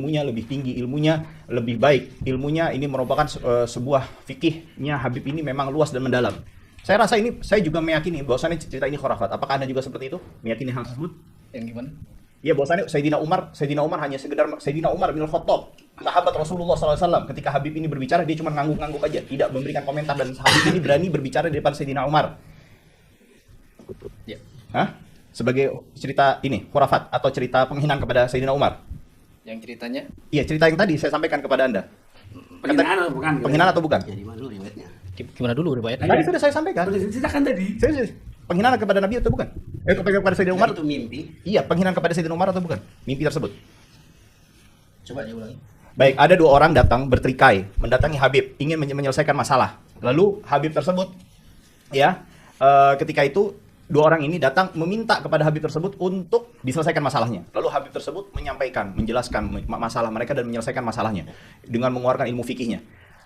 ilmunya lebih tinggi, ilmunya lebih baik, ilmunya ini merupakan sebuah fikihnya Habib ini memang luas dan mendalam. Saya rasa ini, saya juga meyakini bahwasannya cerita ini khurafat. Apakah Anda juga seperti itu? Meyakini hal tersebut? Yang gimana? Ya, bahwasannya Sayyidina Umar hanya sekedar Sayyidina Umar bin Khattab, sahabat Rasulullah SAW. Ketika Habib ini berbicara, dia cuma ngangguk-ngangguk aja, tidak memberikan komentar, dan Habib ini berani berbicara di depan Sayyidina Umar. Ya. Hah? Sebagai cerita ini khurafat atau cerita penghinaan kepada Sayyidina Umar? Yang ceritanya? Iya, cerita yang tadi saya sampaikan kepada Anda. Penghinaan atau bukan? Penghinaan atau bukan? Jadi mana dulu riwayatnya? Gimana dulu riwayatnya? Tadi sudah saya sampaikan. Sudah diceritakan tadi. Penghinaan kepada Nabi atau bukan? Kepada Sayyidina Umar? Itu mimpi. Iya, penghinaan kepada Sayyidina Umar atau bukan? Mimpi tersebut. Coba diulangi. Baik, ada dua orang datang bertikai, mendatangi Habib, ingin menyelesaikan masalah. Lalu Habib tersebut, ya, ketika itu dua orang ini datang meminta kepada Habib tersebut untuk diselesaikan masalahnya. Lalu Habib tersebut menyampaikan, menjelaskan masalah mereka dan menyelesaikan masalahnya dengan mengeluarkan ilmu fikihnya.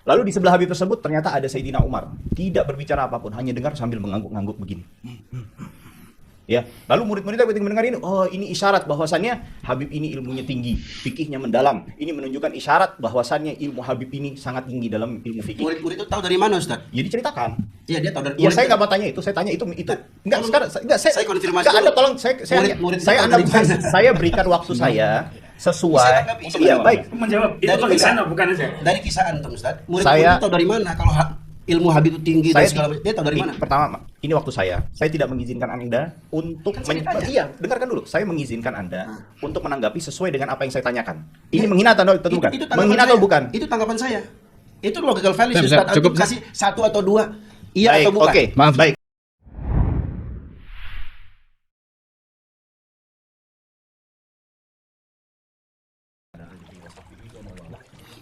Lalu di sebelah Habib tersebut ternyata ada Sayyidina Umar, tidak berbicara apapun, hanya dengar sambil mengangguk-angguk begini. Ya, lalu murid-muridnya ketika mendengar ini, oh ini isyarat bahwasannya Habib ini ilmunya tinggi, fikihnya mendalam. Ini menunjukkan isyarat bahwasannya ilmu Habib ini sangat tinggi dalam ilmu fikih. Murid-murid itu tahu dari mana, Ustaz? Ya diceritakan. Iya, dia tahu dari. Ya saya nggak mau tanya itu, saya tanya itu. Enggak, sekarang enggak Saya konfirmasi enggak, Anda dulu. tolong saya berikan waktu saya sesuai. Bisa tanggapi, Iya, sebentar. baik. Menjawab itu Dari penghinaan kisah- atau bukan aja? Dari kisah antum, Ustaz. Murid-murid Saya- itu tahu dari mana kalau ilmu Habib itu tinggi dan segala macam? Dia tahu dari mana? Pertama, ini waktu saya tidak mengizinkan Anda untuk Kan saya ditanya. iya, dengarkan dulu. Saya mengizinkan Anda untuk menanggapi sesuai dengan apa yang saya tanyakan. Ini menghina atau bukan? tanggapan Menghina saya. atau bukan? Itu tanggapan saya. Itu logical fallacy, Bisa, Ustaz. Antum cukup. kasih satu atau dua. Iya Baik, atau bukan? oke. Maaf. Baik.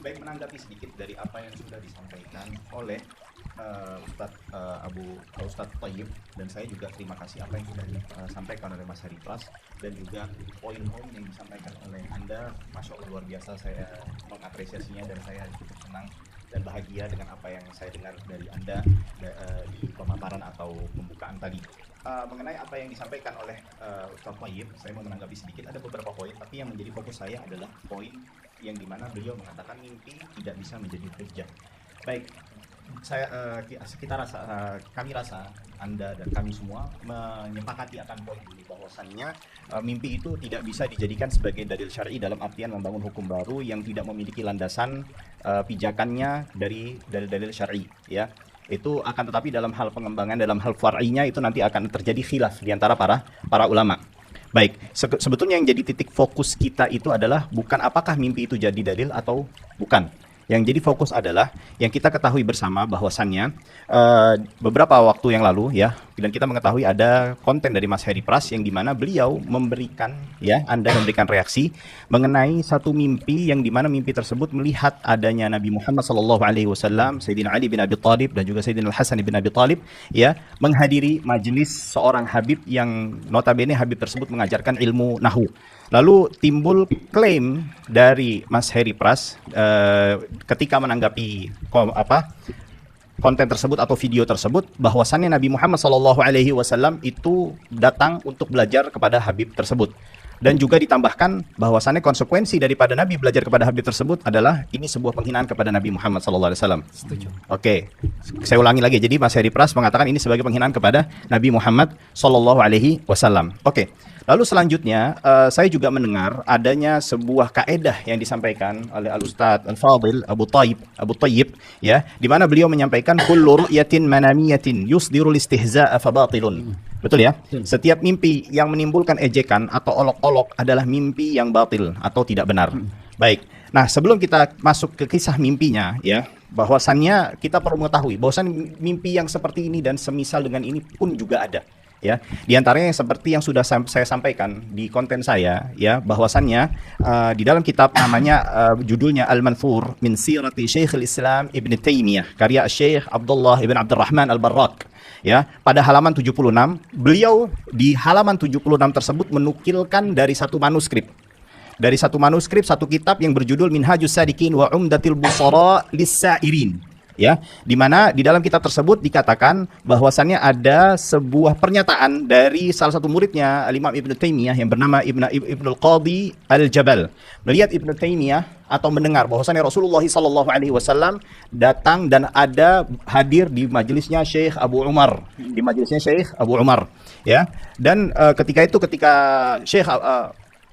Baik, menanggapi sedikit dari apa yang sudah disampaikan oleh Ustadz Thayyib, dan saya juga terima kasih apa yang sudah disampaikan oleh Mas Hari Pras, dan juga poin-poin yang disampaikan oleh Anda, Masya Allah luar biasa. Saya mengapresiasinya dan saya cukup senang dan bahagia dengan apa yang saya dengar dari Anda di pemaparan atau pembukaan tadi. Mengenai apa yang disampaikan oleh Ustadz Thayyib, saya mau menanggapi sedikit. Ada beberapa poin, tapi yang menjadi fokus saya adalah poin yang dimana beliau mengatakan mimpi tidak bisa menjadi hujjah. Baik, kami rasa Anda dan kami semua menyepakati akan poin ini, bahwasannya mimpi itu tidak bisa dijadikan sebagai dalil syar'i dalam artian membangun hukum baru yang tidak memiliki landasan pijakannya dari dalil-dalil syar'i, ya. Itu akan tetapi dalam hal pengembangan, dalam hal far'inya itu nanti akan terjadi khilaf di antara para ulama. Baik, sebetulnya yang jadi titik fokus kita itu adalah bukan apakah mimpi itu jadi dalil atau bukan. Yang jadi fokus adalah yang kita ketahui bersama bahwasannya beberapa waktu yang lalu, ya, dan kita mengetahui ada konten dari Mas Heri Pras yang dimana beliau memberikan, ya, Anda memberikan reaksi mengenai satu mimpi yang dimana mimpi tersebut melihat adanya Nabi Muhammad SAW, Sayyidina Ali bin Abi Thalib dan juga Sayyidina Al-Hasan bin Abi Thalib, ya, menghadiri majelis seorang Habib yang notabene Habib tersebut mengajarkan ilmu nahu. Lalu timbul klaim dari Mas Heri Pras ketika menanggapi konten tersebut atau video tersebut, bahwasannya Nabi Muhammad SAW itu datang untuk belajar kepada Habib tersebut. Dan juga ditambahkan bahwasannya konsekuensi daripada Nabi belajar kepada Habib tersebut adalah ini sebuah penghinaan kepada Nabi Muhammad SAW. Setuju. Oke, saya ulangi lagi. Jadi Mas Heri Pras mengatakan ini sebagai penghinaan kepada Nabi Muhammad SAW. Oke. Lalu selanjutnya saya juga mendengar adanya sebuah kaedah yang disampaikan oleh Al-Ustadz Al-Fadil Abu Thayyib, ya, di mana beliau menyampaikan kullu ru'yatin manamiyatin yusdirul istihza'a fabatilun. Betul ya? Setiap mimpi yang menimbulkan ejekan atau olok-olok adalah mimpi yang batil atau tidak benar. Baik. Nah, sebelum kita masuk ke kisah mimpinya, ya, bahwasannya kita perlu mengetahui bahwasan mimpi yang seperti ini dan semisal dengan ini pun juga ada. Ya, di antaranya seperti yang sudah saya sampaikan di konten saya, ya, bahwasannya di dalam kitab namanya judulnya Al-Manthur min Sirati Syekhul Islam Ibn Taimiyah, karya Syekh Abdullah Ibn Abdurrahman Al-Barrak, ya, pada halaman 76, beliau di halaman 76 tersebut menukilkan dari satu manuskrip, satu kitab yang berjudul Minhajus Sadikin wa Umdatil Busara Lis-Sa'irin. ya, di mana di dalam kitab tersebut dikatakan bahwasannya ada sebuah pernyataan dari salah satu muridnya Al-Imam Ibnu Taimiyah yang bernama Ibnul Qadhi Al-Jabal. Melihat Ibnu Taimiyah atau mendengar bahwasannya Rasulullah SAW datang dan ada hadir di majelisnya Syekh Abu Umar, ya. Dan ketika Syekh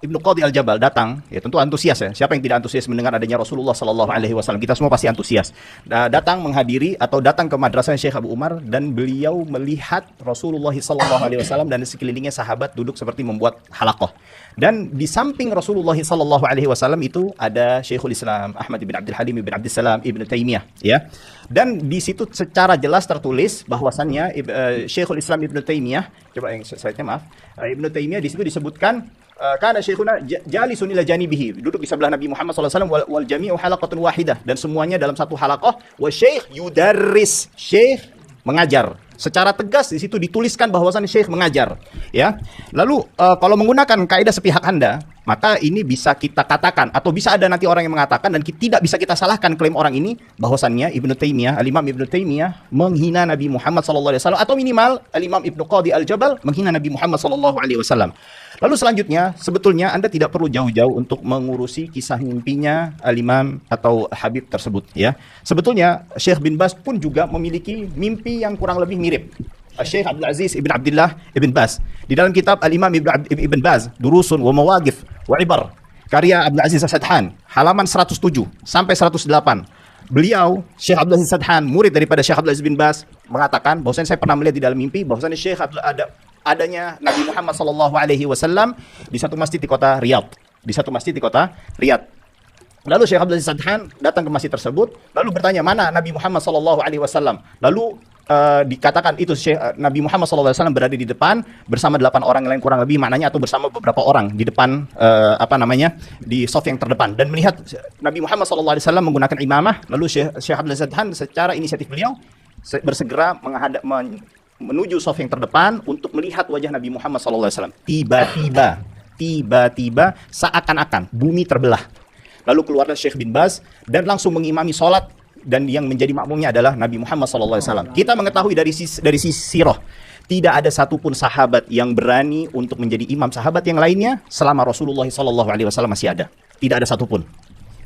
Ibnu Qadhi Al-Jabal datang, ya tentu antusias ya. Siapa yang tidak antusias mendengar adanya Rasulullah SAW? Kita semua pasti antusias. Datang menghadiri atau datang ke madrasah Syekh Abu Umar dan beliau melihat Rasulullah SAW dan sekelilingnya sahabat duduk seperti membuat halaqah. Dan di samping Rasulullah SAW itu ada Syekhul Islam Ahmad bin Abdul Halim bin Abdul Salam Ibnu Taimiyah, ya. Dan di situ secara jelas tertulis bahwasannya Syekhul Islam Ibnu Taimiyah, coba yang slide-nya maaf, Ibnu Taimiyah di situ disebutkan karena syekhuna jalisun ila janibihi, duduk di sebelah Nabi Muhammad SAW, wal jami'u halaqatun wahidah, dan semuanya dalam satu halaqah, wa syekh yudarris, syekh mengajar. Secara tegas di situ dituliskan bahwasan syekh mengajar, ya. Lalu kalau menggunakan kaidah sepihak Anda, maka ini bisa kita katakan atau bisa ada nanti orang yang mengatakan dan tidak bisa kita salahkan klaim orang ini bahwasannya Ibnu Taimiyah, Al-Imam Ibnu Taimiyah menghina Nabi Muhammad SAW, atau minimal Al-Imam Ibnu Qadhi Al-Jabal menghina Nabi Muhammad SAW. Lalu selanjutnya, sebetulnya Anda tidak perlu jauh-jauh untuk mengurusi kisah mimpinya Al-Imam atau Habib tersebut, ya. Sebetulnya Syekh bin Baz pun juga memiliki mimpi yang kurang lebih mirip. Syekh Abdul Aziz Ibn Abdullah Ibn Baz, di dalam kitab Al-Imam Ibn Baz, Durusun wa Mawaqif wa Ibar, karya Abdul Aziz As-Sadhan, halaman 107 sampai 108. Beliau, Syekh Abdul Aziz As-Sadhan, murid daripada Syekh Abdul Aziz bin Baz, mengatakan bahwasanya saya pernah melihat di dalam mimpi bahwasanya Syekh adanya Nabi Muhammad SAW di satu masjid di kota Riyadh. Lalu Syekh Abdul Aziz Sadhan datang ke masjid tersebut, lalu bertanya, mana Nabi Muhammad SAW? Lalu dikatakan itu Nabi Muhammad SAW berada di depan bersama 8 orang lain kurang lebih, maknanya atau bersama beberapa orang di depan di saf yang terdepan, dan melihat Nabi Muhammad SAW menggunakan imamah. Lalu Syekh Abdul Aziz Sadhan secara inisiatif beliau bersegera menuju saf yang terdepan untuk melihat wajah Nabi Muhammad SAW. Tiba-tiba seakan-akan bumi terbelah. Lalu keluarlah Syekh bin Baz dan langsung mengimami sholat, dan yang menjadi makmumnya adalah Nabi Muhammad SAW. Kita mengetahui dari sisi sirah, tidak ada satupun sahabat yang berani untuk menjadi imam sahabat yang lainnya selama Rasulullah SAW masih ada. Tidak ada satupun.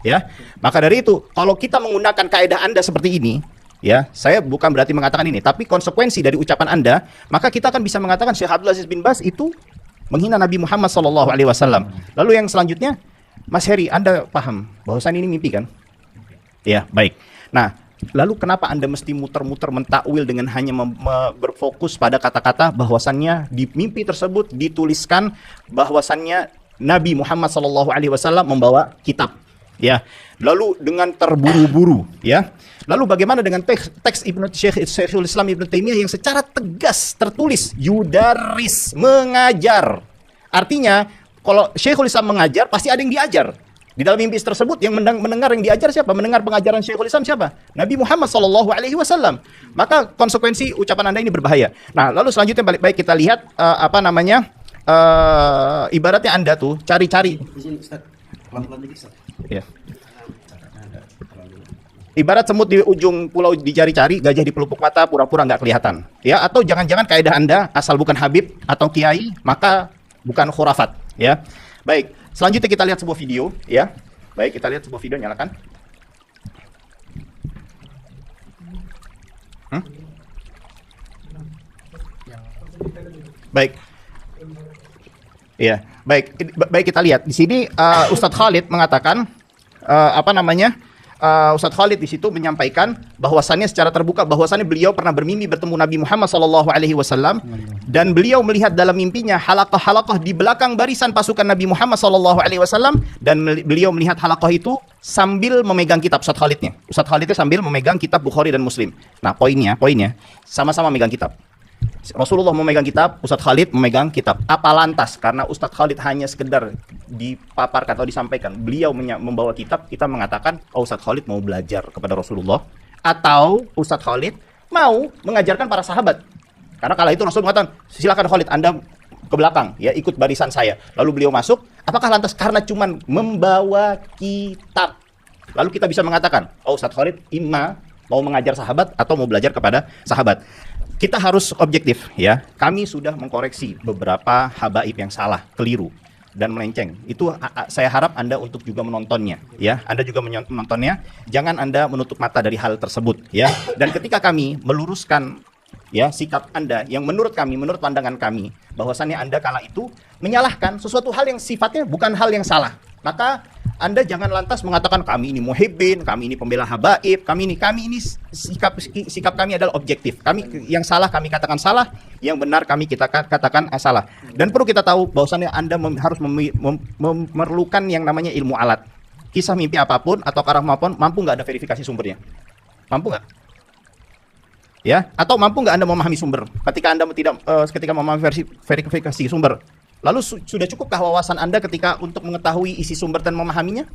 Ya, maka dari itu, kalau kita menggunakan kaidah Anda seperti ini, ya, saya bukan berarti mengatakan ini, tapi konsekuensi dari ucapan Anda, maka kita akan bisa mengatakan Syekh Abdul Aziz bin Baz itu menghina Nabi Muhammad SAW. Lalu yang selanjutnya, Mas Heri, Anda paham bahwasan ini mimpi kan? Ya, baik. Nah, lalu kenapa Anda mesti muter-muter mentakwil dengan hanya berfokus pada kata-kata bahwasannya di mimpi tersebut dituliskan bahwasannya Nabi Muhammad SAW membawa kitab, ya. Lalu dengan terburu-buru, ya. Lalu bagaimana dengan teks Syekhul Islam Ibnu Taimiyah yang secara tegas tertulis yudaris, mengajar. Artinya kalau Syekhul Islam mengajar pasti ada yang diajar. Di dalam mimpi tersebut yang mendengar yang diajar siapa? Mendengar pengajaran Syekhul Islam siapa? Nabi Muhammad SAW. Maka konsekuensi ucapan Anda ini berbahaya. Nah, lalu selanjutnya baik kita lihat ibaratnya Anda tuh cari-cari. Ya. Ibarat semut di ujung pulau dicari-cari, gajah di pelupuk mata pura-pura nggak kelihatan. Ya, atau jangan-jangan kaidah Anda asal bukan Habib atau Kiai, maka bukan khurafat. Ya, baik. Selanjutnya kita lihat sebuah video. Ya, baik, kita lihat sebuah video, nyalakan. Baik. Ya, baik kita lihat di sini. Ustadz Khalid mengatakan Ustadz Khalid di situ menyampaikan bahwasannya secara terbuka bahwasannya beliau pernah bermimpi bertemu Nabi Muhammad SAW dan beliau melihat dalam mimpinya halaqah-halaqah di belakang barisan pasukan Nabi Muhammad SAW, dan beliau melihat halaqah itu sambil memegang kitab. Ustadz Khalidnya sambil memegang kitab Bukhari dan Muslim. Nah, poinnya sama-sama memegang kitab. Rasulullah memegang kitab, Ustadz Khalid memegang kitab. Apa lantas karena Ustadz Khalid hanya sekedar dipaparkan atau disampaikan beliau membawa kitab, kita mengatakan Ustadz Khalid mau belajar kepada Rasulullah, atau Ustadz Khalid mau mengajarkan para sahabat? Karena kala itu Rasul mengatakan, silakan Khalid, Anda ke belakang, ya, ikut barisan saya. Lalu beliau masuk. Apakah lantas karena cuman membawa kitab lalu kita bisa mengatakan Ustadz Khalid imma mau mengajar sahabat atau mau belajar kepada sahabat. Kita harus objektif ya. Kami sudah mengkoreksi beberapa habaib yang salah, keliru dan melenceng. Itu saya harap Anda untuk juga menontonnya ya. Anda juga menontonnya. Jangan Anda menutup mata dari hal tersebut ya. Dan ketika kami meluruskan ya sikap Anda yang menurut kami, menurut pandangan kami bahwasannya Anda kala itu menyalahkan sesuatu hal yang sifatnya bukan hal yang salah, maka Anda jangan lantas mengatakan kami ini muhibbin, kami ini pembela habaib, kami ini sikap kami adalah objektif. Kami yang salah kami katakan salah, yang benar kami kita katakan salah. Dan perlu kita tahu bahwasannya Anda harus memerlukan yang namanya ilmu alat. Kisah mimpi apapun atau karam apapun, mampu nggak ada verifikasi sumbernya? Mampu nggak? Ya, atau mampu nggak Anda memahami sumber? Ketika Anda ketika memahami verifikasi sumber, lalu sudah cukupkah wawasan Anda ketika untuk mengetahui isi sumber dan memahaminya?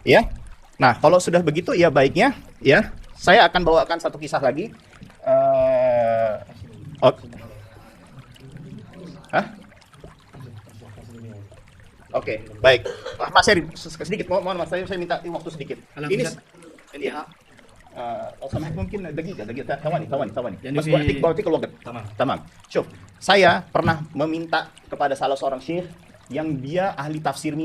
Ya, nah kalau sudah begitu ya baiknya, ya saya akan bawakan satu kisah lagi. Oke, baik. Mas Heri, sedikit, mohon Mas, saya minta waktu sedikit. Ini لو سمحت ممكن دقيقة ثواني بس بعطيك الوقت. تمام. شوف, saya pernah meminta kepada salah seorang syekh yang dia ahli tafsir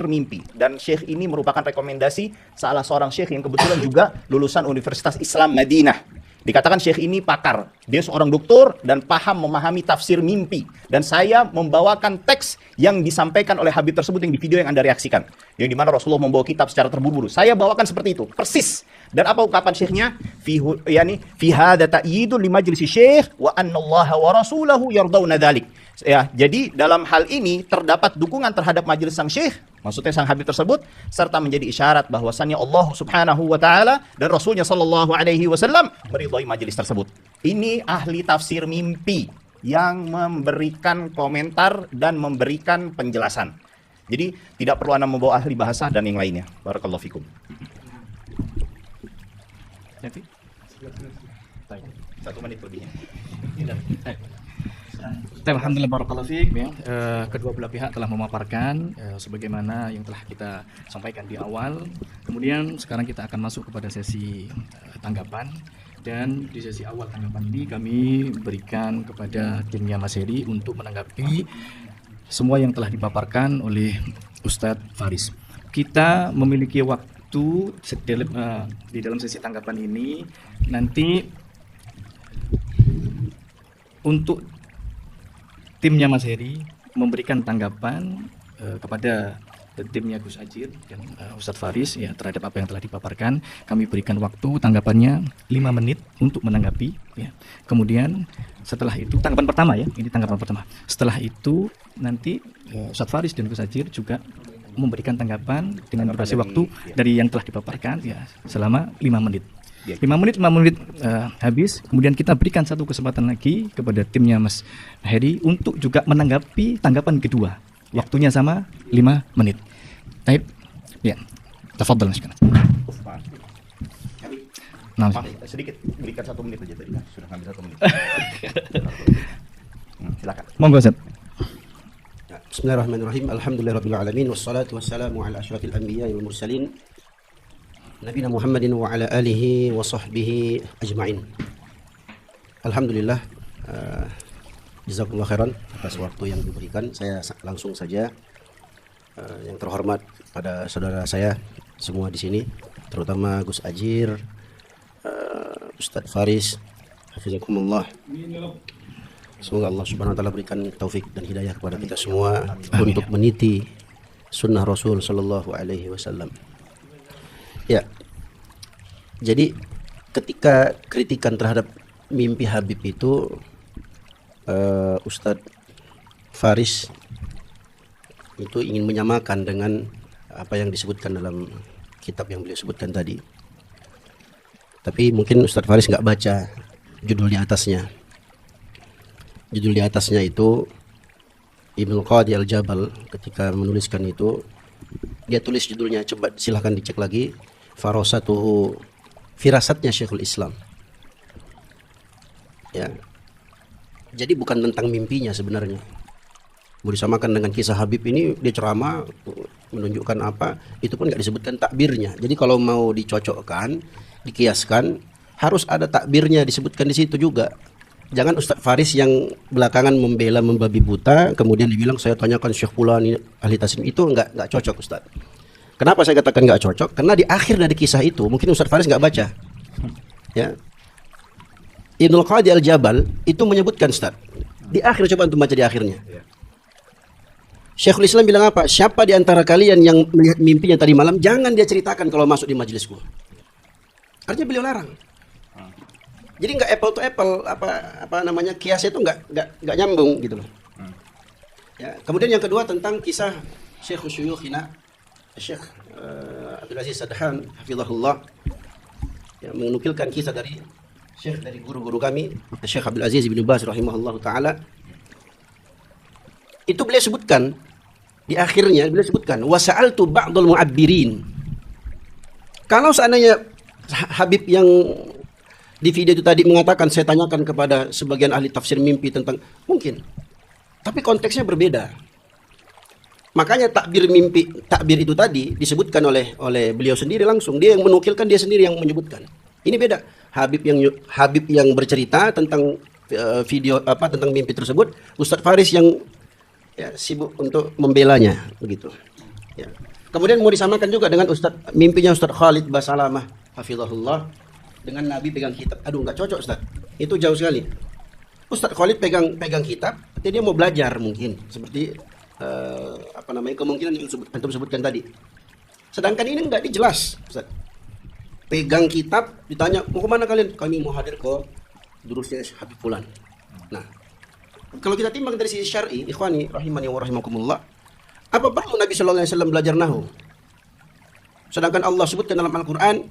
mimpi, dan syekh ini merupakan rekomendasi salah seorang syekh yang kebetulan juga lulusan Universitas Islam Madinah. Dikatakan syekh ini pakar, dia seorang doktor dan paham memahami tafsir mimpi. Dan saya membawakan teks yang disampaikan oleh Habib tersebut yang di video yang Anda reaksikan, yang dimana Rasulullah membawa kitab secara terburu-buru. Saya bawakan seperti itu, persis. Dan apa ungkapan syekhnya? Fi hadza ta'yidun li majlisi syekh wa anna Allah wa rasulahu yardawna dzalik. Ya, jadi dalam hal ini terdapat dukungan terhadap majelis sang syekh, maksudnya sang Habib tersebut, serta menjadi isyarat bahwasannya Allah Subhanahu wa taala dan Rasulnya sallallahu alaihi wasallam meridhai majelis tersebut. Ini ahli tafsir mimpi yang memberikan komentar dan memberikan penjelasan. Jadi tidak perlu Anda membawa ahli bahasa dan yang lainnya. Barakallahu fikum. Nanti 1 menit lebihnya. Alhamdulillah barakallahu fiik ya. Kedua belah pihak telah memaparkan sebagaimana yang telah kita sampaikan di awal. Kemudian sekarang kita akan masuk kepada sesi tanggapan, dan di sesi awal tanggapan ini kami berikan kepada timnya Mas Heri untuk menanggapi semua yang telah dipaparkan oleh Ustadz Faris. Kita memiliki waktu di dalam sesi tanggapan ini nanti untuk timnya Mas Heri memberikan tanggapan kepada timnya Gus Ajir dan Ustadz Faris ya terhadap apa yang telah dipaparkan. Kami berikan waktu tanggapannya 5 menit untuk menanggapi ya. Kemudian setelah itu tanggapan pertama ya, ini tanggapan pertama. Setelah itu nanti Ustadz Faris dan Gus Ajir juga memberikan tanggapan dengan durasi waktu dari yang telah dipaparkan ya selama 5 menit. 5 menit habis, kemudian kita berikan satu kesempatan lagi kepada timnya Mas Heri untuk juga menanggapi tanggapan kedua. Waktunya sama 5 menit. Baik. Ya. Tafadhal Mas. Nah, sedikit berikan 1 menit aja tadi kan sudah ngambil 1 menit. Silakan. Monggo Ustaz. Bismillahirrahmanirrahim. Alhamdulillahirabbil alamin wassalatu wassalamu ala asyrafil anbiya'i wal mursalin. Nabi Muhammadin wa ala alihi wa sahbihi ajma'in. Alhamdulillah, jazakumullah khairan atas waktu yang diberikan. Saya langsung saja yang terhormat pada saudara saya semua di sini, terutama Gus Ajir, Ustadz Faris, hafizakumullah. Semoga Allah Subhanahu wa taala berikan taufik dan hidayah kepada kita semua untuk meniti sunnah Rasul sallallahu alaihi wasallam. Ya, jadi ketika kritikan terhadap mimpi Habib itu Ustadz Faris itu ingin menyamakan dengan apa yang disebutkan dalam kitab yang beliau sebutkan tadi. Tapi mungkin Ustadz Faris nggak baca judul di atasnya. Judul di atasnya itu Ibnu Qadi Al-Jabal ketika menuliskan itu dia tulis judulnya, coba silahkan dicek lagi. Farasatuhu, firasatnya Syekhul Islam. Ya. Jadi bukan tentang mimpinya sebenarnya. Mau disamakan dengan kisah Habib ini, dia ceramah menunjukkan apa, itu pun nggak disebutkan takbirnya. Jadi kalau mau dicocokkan, dikiaskan, harus ada takbirnya disebutkan di situ juga. Jangan Ustadz Faris yang belakangan membela membabi buta, kemudian dibilang saya tanyakan Syekh Fulan ini ahli taslim, itu nggak cocok Ustadz. Kenapa saya katakan nggak cocok? Karena di akhir dari kisah itu mungkin Ustadz Faris nggak baca. Ya, Ibnul Qadi Al-Jabal itu menyebutkan Ustadz. Di akhir, coba untuk baca di akhirnya. Syekhul Islam bilang apa? Siapa di antara kalian yang melihat mimpinya tadi malam, jangan dia ceritakan kalau masuk di majelisku. Artinya beliau larang. Jadi nggak apple to apple, apa namanya, kiasnya itu nggak nyambung gitu loh. Ya, kemudian yang kedua tentang kisah Syekh Syuyukhina, Syekh Abdul Aziz Sadhan, hafizahullah, yang menukilkan kisah dari Syekh dari guru-guru kami, Syekh Abdul Aziz bin Baz rahimahullah taala. Itu beliau sebutkan di akhirnya, beliau sebutkan wasa'altu ba'dul mu'abbirin. Kalau seandainya Habib yang di video itu tadi mengatakan, saya tanyakan kepada sebagian ahli tafsir mimpi tentang, mungkin, tapi konteksnya berbeda. Makanya takbir itu tadi disebutkan oleh beliau sendiri langsung, dia yang menukilkan, dia sendiri yang menyebutkan. Ini beda. Habib yang bercerita tentang video tentang mimpi tersebut, Ustadz Faris yang sibuk untuk membelanya begitu. Ya. Kemudian mau disamakan juga dengan mimpinya Ustadz Khalid Basalamah hafizahullah dengan Nabi pegang kitab. Aduh, nggak cocok Ustadz. Itu jauh sekali. Ustadz Khalid pegang kitab, dia mau belajar mungkin seperti kemungkinan yang antum sebutkan tadi. Sedangkan ini enggak dijelas, Ustadz. Pegang kitab, ditanya, mau kemana kalian? Kami mau hadir ke durusnya Habib Fulan. Nah, kalau kita timbang dari sisi syar'i, ikhwani rahimani wa rahimakumullah, apa perlu Nabi sallallahu alaihi wasallam belajar nahwu? Sedangkan Allah sebutkan dalam Al-Qur'an,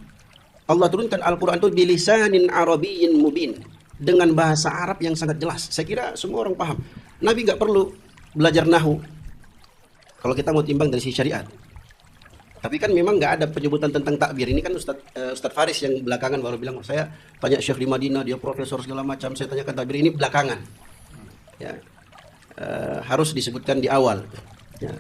Allah turunkan Al-Qur'an itu bilisanin arabiyyin mubin, dengan bahasa Arab yang sangat jelas. Saya kira semua orang paham. Nabi enggak perlu belajar nahwu kalau kita mau timbang dari sisi syariat. Tapi kan memang nggak ada penyebutan tentang takbir. Ini kan Ustadz Faris yang belakangan baru bilang, saya tanya Syekh di Madinah, dia profesor segala macam, saya tanyakan takbir, ini belakangan. Ya, harus disebutkan di awal. Ya,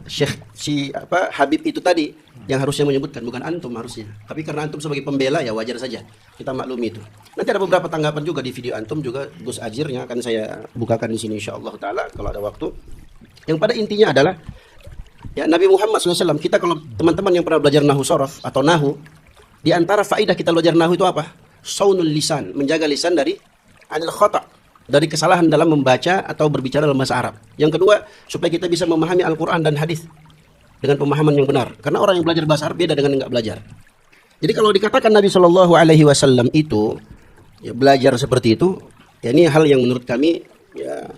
Habib itu tadi yang harusnya menyebutkan, bukan antum harusnya. Tapi karena antum sebagai pembela ya wajar saja, kita maklumi itu. Nanti ada beberapa tanggapan juga di video antum juga Gus Ajir yang akan saya bukakan di sini insyaallah taala kalau ada waktu. Yang pada intinya adalah ya, Nabi Muhammad SAW, kita kalau teman-teman yang pernah belajar nahu sorof atau nahu, di antara faedah kita belajar nahu itu apa? Saunul lisan, menjaga lisan dari anil khata', dari kesalahan dalam membaca atau berbicara dalam bahasa Arab. Yang kedua, supaya kita bisa memahami Al-Quran dan hadis dengan pemahaman yang benar. Karena orang yang belajar bahasa Arab beda dengan yang nggak belajar. Jadi kalau dikatakan Nabi SAW itu ya, belajar seperti itu, ya ini hal yang menurut kami ya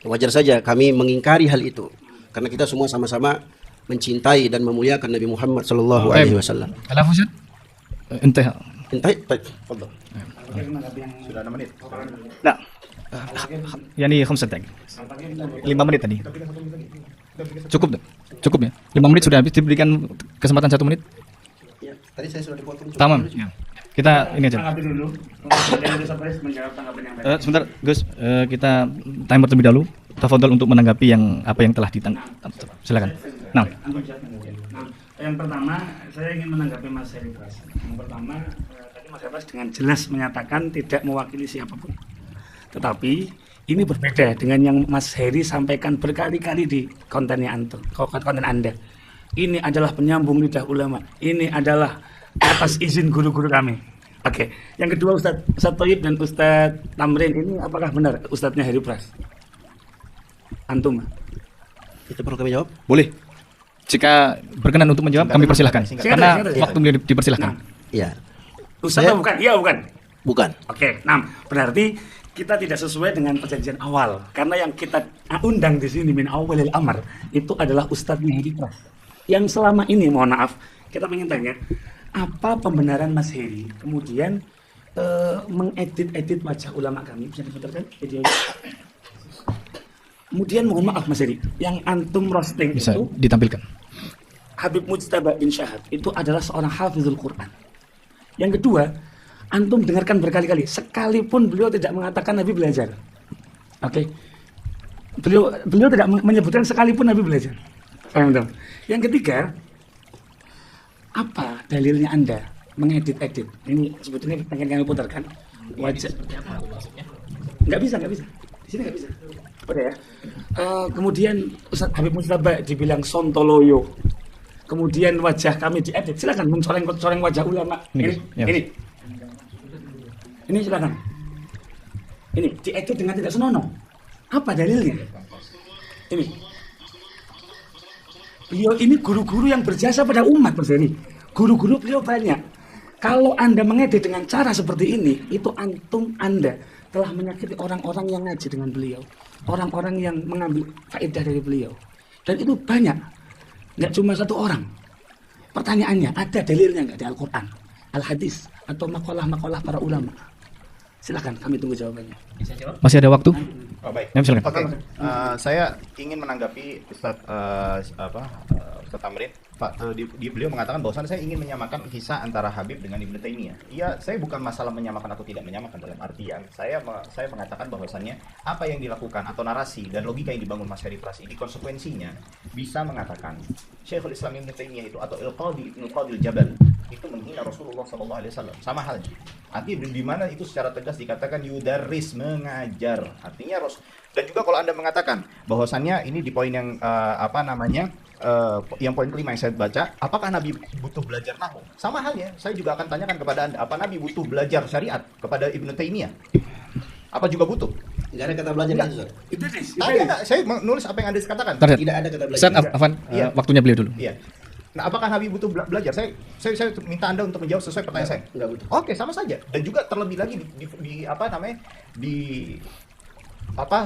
wajar saja kami mengingkari hal itu. Karena kita semua sama-sama mencintai dan memuliakan Nabi Muhammad sallallahu alaihi wasallam. Kalau Ustaz, entah. Baik, fadhal. Sudah 6 menit. Nah, yani 5 detik. 5 menit tadi. Cukup ya. 5 menit sudah habis, diberikan kesempatan 1 menit. Ya, tadi saya sudah dipotong. Tamam. Ya. Kita ini aja. Tanggapi dulu. Kemudian Gus Faris menjawab tanggapan yang tadi. Sebentar, Gus. Kita timer terlebih dahulu. Tafadhol untuk menanggapi apa yang telah silakan. Nah, yang pertama saya ingin menanggapi Mas Heri Pras. Yang pertama tadi Mas Heri Pras dengan jelas menyatakan tidak mewakili siapapun. Tetapi ini berbeda dengan yang Mas Heri sampaikan berkali-kali di kontennya konten Anda. Ini adalah penyambung lidah ulama. Ini adalah atas izin guru-guru kami. Oke. Yang kedua Ustadz Thayyib dan Ustadz Tamrin, ini apakah benar Ustadznya Heri Pras? Antum. Itu perlu kami jawab? boleh. Jika berkenan untuk menjawab, kami persilahkan. Karena Singkat. waktu beliau dipersilahkan. Iya. Ustadz bukan? Iya bukan? Bukan. Oke. Nah, berarti kita tidak sesuai dengan perjanjian awal. Karena yang kita undang di sini min awalil amr itu adalah Ustadznya Heri Pras. Yang selama ini, mohon maaf, kita ingin tanya, apa pembenaran Mas Heri kemudian mengedit wajah ulama kami? Bisa diputarkan videonya? Kemudian mohon maaf Mas Heri, yang antum roasting Bisa itu ditampilkan. Habib Mujtaba bin Syahad itu adalah seorang hafizul Quran. Yang kedua, antum dengarkan berkali-kali, sekalipun beliau tidak mengatakan Nabi belajar. Oke. Beliau tidak menyebutkan sekalipun Nabi belajar. Paham dong? Yang ketiga, Apa dalilnya Anda mengedit-edit? Ini sebetulnya pengen kami putarkan. Wajah. Nggak bisa. Di sini nggak bisa. Udah ya. Kemudian Ustaz Habib Mujtaba dibilang sontoloyo. Kemudian wajah kami diedit. Silakan mencoreng wajah ulama. Ini silakan. Ini diedit dengan tidak senonoh. Apa dalilnya? Ini. Beliau ini guru-guru yang berjasa pada umat, Mas Heri. Guru-guru beliau banyak. Kalau Anda mengedit dengan cara seperti ini, itu Anda telah menyakiti orang-orang yang ngaji dengan beliau. Orang-orang yang mengambil faedah dari beliau. Dan itu banyak. Nggak cuma satu orang. Pertanyaannya, ada dalilnya nggak di Al-Quran, Al-Hadis, atau makalah-makalah para ulama? Silakan, kami tunggu jawabannya. Masih ada waktu? Oh, baik. Ya, silakan. Oke, saya ingin menanggapi Ustaz Ustaz Tamrin. Beliau mengatakan bahwa saya ingin menyamakan kisah antara Habib dengan Ibnu Taimiyah. Iya, saya bukan masalah menyamakan atau tidak menyamakan, dalam artian saya mengatakan bahwasannya apa yang dilakukan atau narasi dan logika yang dibangun Mas Heri Pras ini konsekuensinya bisa mengatakan Syekhul Islam Ibnu Taimiyah itu atau Al-Qadhi Ibnu Qadhi Al-Jabal itu menghina Rasulullah SAW. Sama halnya. Artinya di mana itu secara tegas dikatakan yudarris, mengajar. Artinya dan juga kalau Anda mengatakan bahwasannya ini di poin yang yang poin kelima yang saya baca, apakah Nabi butuh belajar nahwu? Sama halnya, saya juga akan tanyakan kepada Anda, apa Nabi butuh belajar syariat kepada Ibnu Taimiyah? Apa juga butuh? Tidak ada kata belajar di situ. Itu Saya menulis apa yang Anda katakan. Tidak ada kata belajar. Ustaz, Afwan, waktunya beliau dulu. Iya. Nah, apakah Nabi butuh belajar? Saya minta Anda untuk menjawab sesuai pertanyaan saya. Enggak butuh. Oke, sama saja. Dan juga terlebih lagi di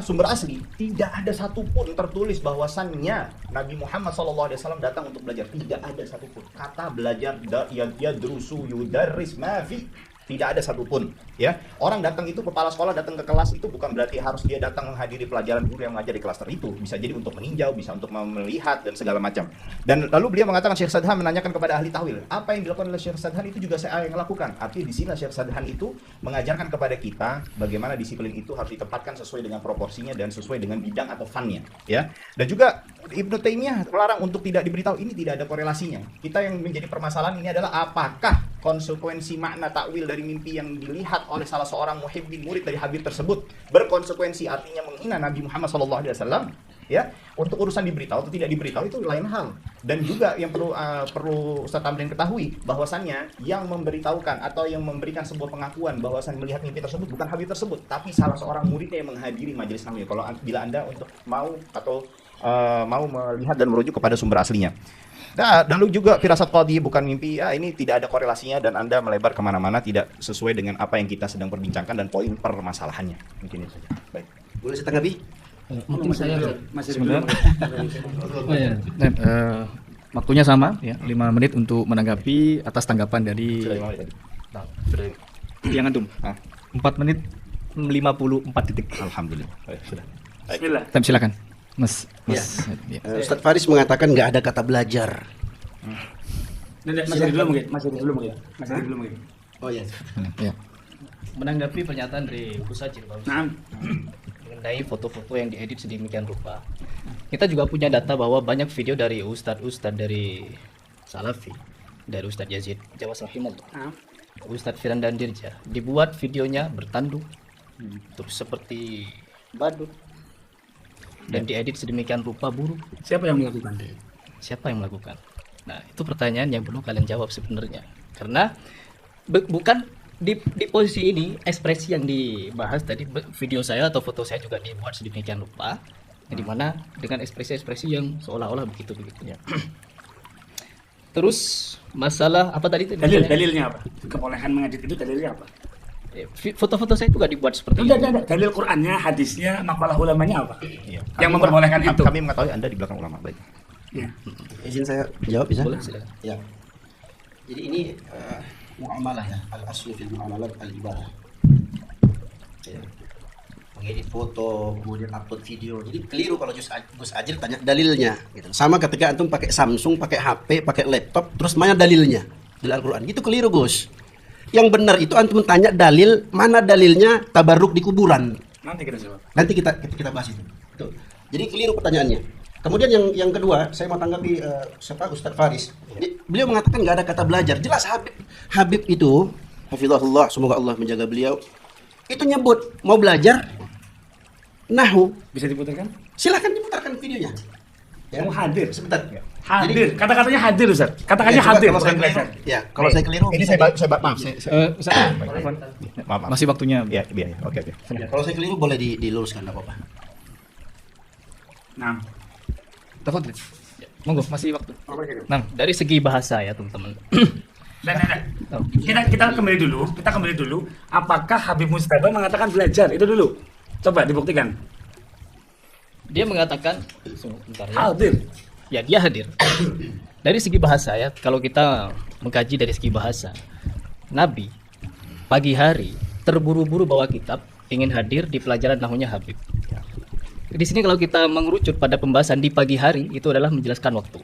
sumber asli tidak ada satupun tertulis bahwasannya Nabi Muhammad SAW datang untuk belajar. Tidak ada satupun kata belajar yadrusu yudarris mafi. Tidak ada satupun, ya. Orang datang itu, kepala sekolah datang ke kelas itu bukan berarti harus dia datang menghadiri pelajaran guru yang mengajar di kelas itu. Bisa jadi untuk meninjau, bisa untuk melihat dan segala macam. Dan lalu beliau mengatakan, Syekh Sadhan menanyakan kepada ahli tahwil, apa yang dilakukan oleh Syekh Sadhan itu juga saya yang lakukan. Artinya di sini Syekh Sadhan itu mengajarkan kepada kita bagaimana disiplin itu harus ditempatkan sesuai dengan proporsinya dan sesuai dengan bidang atau funnya, ya. Dan juga Ibnu Taimiyah melarang untuk tidak diberitahu, ini tidak ada korelasinya. Kita yang menjadi permasalahan ini adalah apakah konsekuensi makna takwil dari mimpi yang dilihat oleh salah seorang muhibbin murid dari Habib tersebut berkonsekuensi, artinya menghina Nabi Muhammad SAW, ya. Untuk urusan diberitahu atau tidak diberitahu itu lain hal. Dan juga yang perlu Ustaz Tamrin ketahui bahwasannya yang memberitahukan atau yang memberikan sebuah pengakuan bahwasan melihat mimpi tersebut bukan Habib tersebut, tapi salah seorang muridnya yang menghadiri majelis ilmu. Kalau bila Anda untuk mau melihat dan merujuk kepada sumber aslinya. Nah, lalu juga firasat qadhi bukan mimpi, ya ini tidak ada korelasinya dan Anda melebar kemana-mana tidak sesuai dengan apa yang kita sedang perbincangkan dan poin permasalahannya. Mungkin itu saja. Baik. Boleh saya tanggapi? Mungkin saya masih sebentar. Waktunya sama, ya, 5 menit untuk menanggapi atas tanggapan dari yang antum. 4 menit 54 detik. Alhamdulillah. Baik, sudah. Bismillah. Silakan. Mas. Ya. Ustaz Faris mengatakan nggak ada kata belajar. Masih dulu mungkin. Oh iya. Ya. Menanggapi pernyataan dari Kusajil mengenai foto-foto yang diedit sedemikian rupa, kita juga punya data bahwa banyak video dari ustadz dari Salafi, dari Ustadz Yazid Jawas Rahimullah, Ustadz Firandan Dirja, dibuat videonya bertanduk terus seperti badut dan diedit sedemikian rupa buruk. Siapa yang melakukan? Siapa yang melakukan? Nah, itu pertanyaan yang perlu kalian jawab sebenarnya. Karena bukan di posisi ini ekspresi yang dibahas tadi, video saya atau foto saya juga dibuat sedemikian rupa, di mana dengan ekspresi-ekspresi yang seolah-olah begitu-begitu. Terus masalah apa tadi? Dalilnya apa? Kebolehan mengedit itu dalilnya apa? Foto-foto saya juga dibuat seperti itu. Tidak. Dalil Qur'annya, hadisnya, makalah ulamanya apa? Iya. Yang memperbolehkan itu. Kami mengetahui Anda di belakang ulama. Baik. Ya. Izin saya jawab bisa? Boleh, silakan. Ya. Jadi ini muamalah ya, al-aslu fil muamalat al-ibadah. Ya. Mengedit foto, kemudian upload video. Jadi keliru kalau Gus Ajil tanya dalilnya gitu. Sama ketika antum pakai Samsung, pakai HP, pakai laptop, terus mana dalilnya? Dalil Al-Qur'an. Gitu keliru, Gus. Yang benar itu antum tanya dalil, mana dalilnya tabarruk di kuburan. Nanti kita jawab. Nanti kita bahas itu. Tuh. Jadi keliru pertanyaannya. Kemudian yang kedua, saya mau tanggapi siapa Ustadz Faris. Beliau mengatakan nggak ada kata belajar. Jelas Habib itu, hafizahullah, semoga Allah menjaga beliau. Itu nyebut mau belajar nahwu. Bisa diputarkan? Silakan diputarkan videonya. Ya. Mau hadir. Sebentar. Hadir. Kata-katanya hadir, Ustaz. Kata-katanya Ya, coba hadir. kalau saya bukan keliru, belajar. ya, kalau saya keliru, Ini bisa maaf, maaf. Masih waktunya. Ya, biar. Oke. kalau saya keliru boleh diluruskan, nggak apa-apa. Nah, Tafadhol. Monggo, masih waktu. Nah, dari segi bahasa ya teman-teman. dan. Kita kembali dulu. Apakah Habib Mujtaba mengatakan belajar? Itu dulu. Coba dibuktikan. Dia mengatakan, sebentar ya. Hadir. Ya, dia hadir. Dari segi bahasa ya, kalau kita mengkaji dari segi bahasa, Nabi pagi hari terburu-buru bawa kitab, ingin hadir di pelajaran nahwunya Habib. Di sini kalau kita mengerucut pada pembahasan di pagi hari, itu adalah menjelaskan waktu.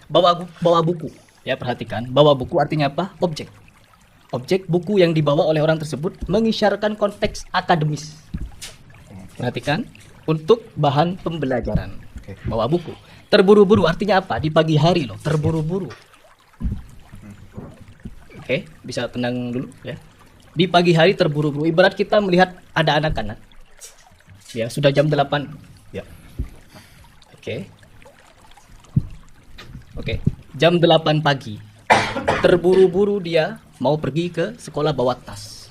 Bawa buku, ya perhatikan. Bawa buku artinya apa? Objek. Objek buku yang dibawa oleh orang tersebut mengisyaratkan konteks akademis. Perhatikan, untuk bahan pembelajaran. Bawa buku. Terburu-buru artinya apa? Di pagi hari loh, terburu-buru. Oke, bisa tenang dulu ya. Di pagi hari terburu-buru. Ibarat kita melihat ada anak-anak. Ya, sudah jam 8. Ya. Oke. Jam 8 pagi. Terburu-buru dia mau pergi ke sekolah bawa tas.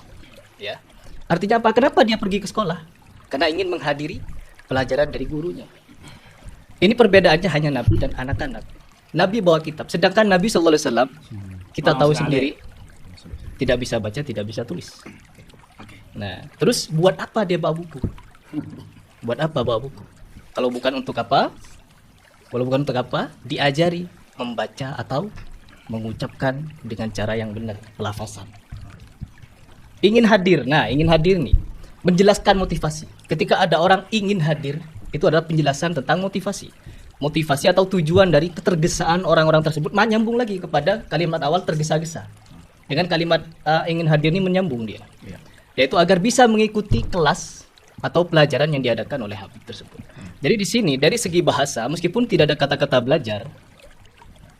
Ya. Artinya apa? Kenapa dia pergi ke sekolah? Karena ingin menghadiri pelajaran dari gurunya. Ini perbedaannya hanya Nabi dan anak-anak. Nabi bawa kitab, sedangkan Nabi sallallahu alaihi wasallam kita tahu sendiri tidak bisa baca, tidak bisa tulis. Nah, terus buat apa dia bawa buku? Buat apa bawa buku? Kalau bukan untuk apa? Kalau bukan untuk apa? Diajari membaca atau mengucapkan dengan cara yang benar, pelafasan. Ingin hadir. Nah, ingin hadir nih menjelaskan motivasi. Ketika ada orang ingin hadir, itu adalah penjelasan tentang motivasi. Motivasi atau tujuan dari ketergesaan orang-orang tersebut menyambung lagi kepada kalimat awal tergesa-gesa. Dengan kalimat ingin hadir ini menyambung dia. Yaitu agar bisa mengikuti kelas atau pelajaran yang diadakan oleh Habib tersebut. Jadi di sini dari segi bahasa meskipun tidak ada kata-kata belajar,